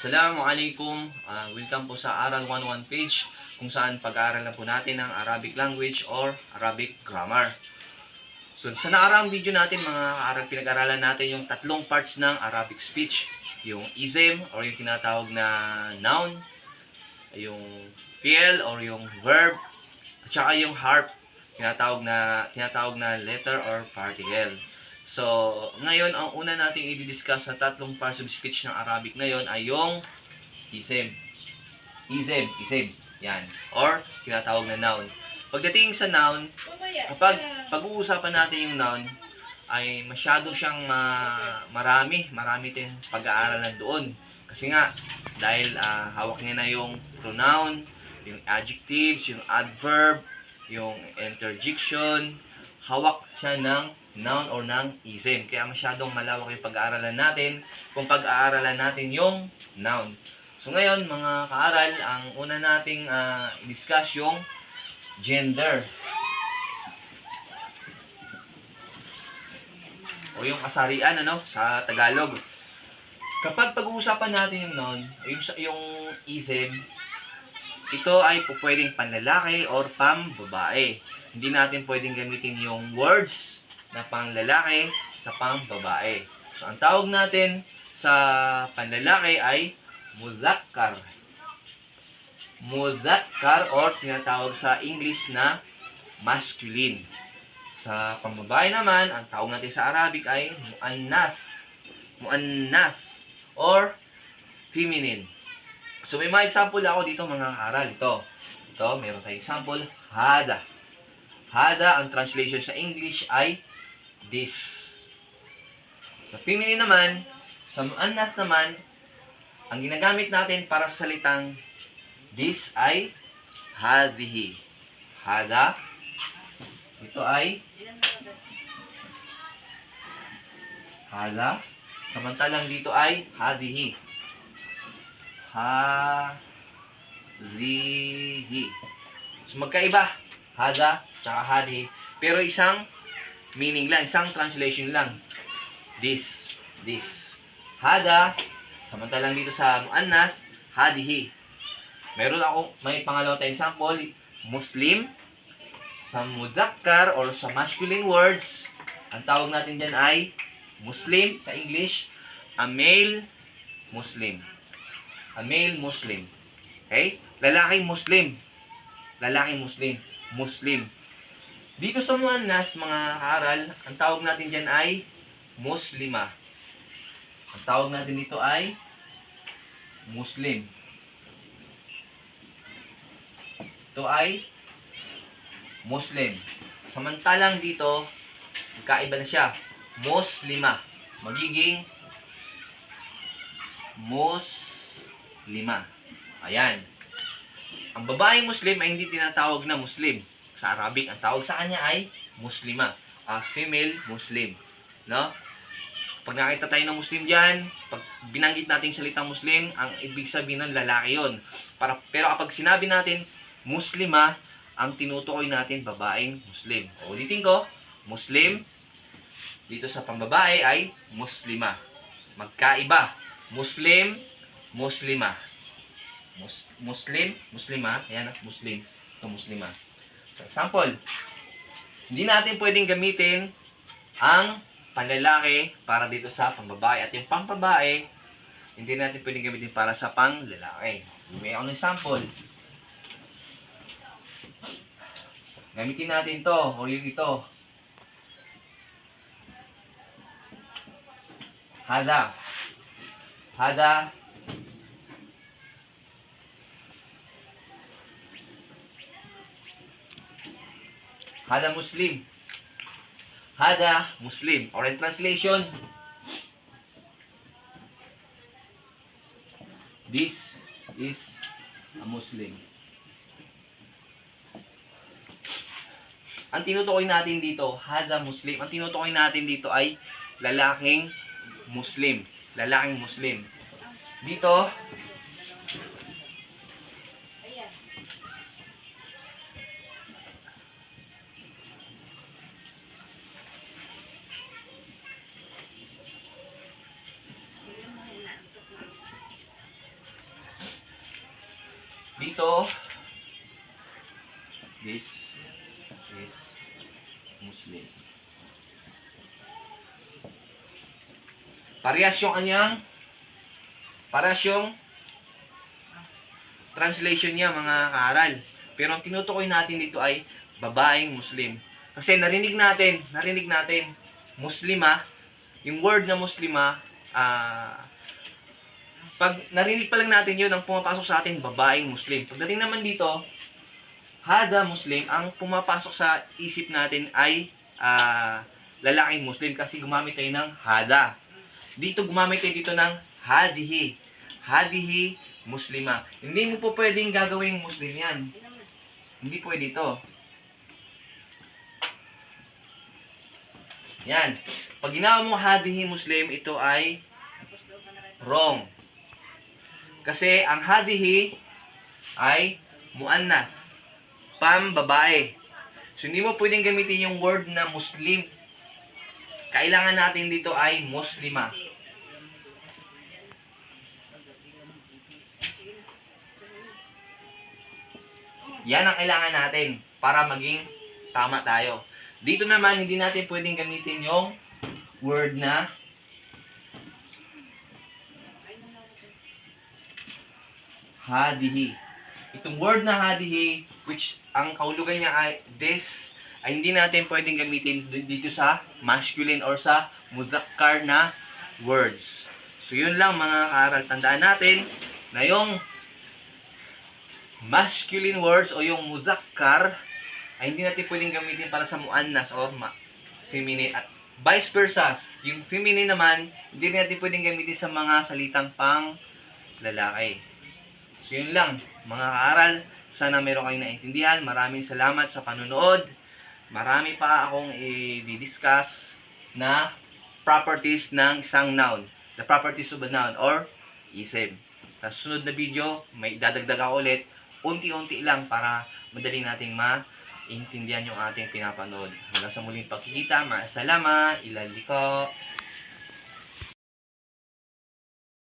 Assalamualaikum. Welcome po sa Aral 101 page kung saan pag-aaralan po natin ang Arabic language or Arabic grammar. So sa nakaraang video natin mga kaaral, pinag-aralan natin yung tatlong parts ng Arabic speech. Yung ism or yung tinatawag na noun, yung fi'l or yung verb, at saka yung harf, tinatawag na letter or particle. So, ngayon, ang una nating i-discuss na tatlong parts of speech ng Arabic ngayon ay yung ism. Ism. Yan. Or, tinatawag na noun. Pagdating sa noun, kapag pag-uusapan natin yung noun, ay masyado siyang marami tayong pag-aaralan doon. Kasi nga, dahil hawak niya na yung pronoun, yung adjectives, yung adverb, yung interjection, hawak siya ng noun or ng ism. Kaya masyadong malawak yung pag-aaralan natin kung pag-aaralan natin yung noun. So ngayon, mga kaaral, ang una nating i-discuss yung gender. O yung kasarian sa Tagalog. Kapag pag-uusapan natin yung noun, yung ism, ito ay pwedeng panlalaki or pambabae. Hindi natin pwedeng gamitin yung words na panglalaki sa pambabae. So, ang tawag natin sa panlalaki ay mudhakkar. Mudhakkar or tinatawag sa English na masculine. Sa pambabae naman, ang tawag natin sa Arabic ay muannath. Muannath or feminine. So, may mga example ako dito mga kaaral. Ito, meron tayong example. Hada. Hada, ang translation sa English ay this. Sa feminine naman, sa muannath naman, ang ginagamit natin para sa salitang this ay hadhihi. Hada. Ito ay hada. Samantalang dito ay hadhihi. Hadhihi. So magkaiba. Hada, tsaka hadhihi. Pero isang meaning lang, isang translation lang. This. Hada, samantalang dito sa muannas, hadhihi. May pangalawa tayong example, Muslim. Sa mudhakkar or sa masculine words, ang tawag natin dyan ay Muslim sa English, a male Muslim. A male Muslim. Okay? Lalaking Muslim. Muslim. Dito sa muannas, mga kaaral, ang tawag natin dyan ay Muslima. Ang tawag natin dito ay Muslim. Ito ay Muslim. Samantalang dito, magkaiba na siya. Muslima. Magiging Muslima. Ayan. Ang babaeng Muslim ay hindi tinatawag na Muslim. Sa Arabic, ang tawag sa kanya ay Muslima. A female Muslim. No? Pag nakita tayo ng Muslim dyan, pag binanggit natin salitang Muslim, ang ibig sabihin ng lalaki yun. Pero kapag sinabi natin Muslima, ang tinutukoy natin babaeng Muslim. O, ulitin ko, Muslim, dito sa pambabae ay Muslima. Magkaiba. Muslim, Muslima. Muslim, Muslima. Ayan, Muslim. Ito, Muslima. For example, hindi natin pwedeng gamitin ang panlalaki para dito sa pambabae. At yung pambabae, hindi natin pwedeng gamitin para sa panglalaki. May akong example. Gamitin natin to o yung ito. Hada. Hada Muslim. Hada Muslim. Or in translation, this is a Muslim. Ang tinutukoy natin dito, hada Muslim. Ang tinutukoy natin dito ay lalaking Muslim. Lalaking Muslim. Dito, Dito, this is Muslim. Parehas yung translation niya mga kaaral. Pero ang tinutukoy natin dito ay babaeng Muslim. Kasi narinig natin, Muslima, yung word na Muslima, pag narinig pa lang natin yun, ang pumapasok sa atin, babaeng Muslim. Pagdating naman dito, Hada Muslim, ang pumapasok sa isip natin ay lalaking Muslim kasi gumamit tayo ng Hada. Dito gumamit tayo dito ng Hadihi. Hadihi Muslima. Hindi mo po pwedeng gagawing Muslim yan. Hindi pwede ito. Yan. Pag ginawa mo Hadihi Muslim, ito ay wrong. Kasi ang Hadihi ay muannas. Pambabae. So, hindi mo pwedeng gamitin yung word na Muslim. Kailangan natin dito ay Muslima. Yan ang kailangan natin para maging tama tayo. Dito naman, hindi natin pwedeng gamitin yung word na Hadihi. Itong word na Hadihi, which ang kahulugan niya ay this, ay hindi natin pwedeng gamitin dito sa masculine or sa mudzakkar na words. So, yun lang mga kaaral. Tandaan natin na yung masculine words o yung mudzakkar ay hindi natin pwedeng gamitin para sa muannas o feminine. At vice versa, yung feminine naman, hindi natin pwedeng gamitin sa mga salitang pang lalaki. So, yun lang mga kaaral. Sana meron kayong naintindihan. Maraming salamat sa panonood. Marami pa akong i-discuss na properties ng isang noun. The properties of a noun or ism. Sa susunod na video, may dadagdag ako ulit. Unti-unti lang para madali nating maintindihan yung ating pinapanood. Hanggang sa muling pagkikita, maasalamat, ilaliko.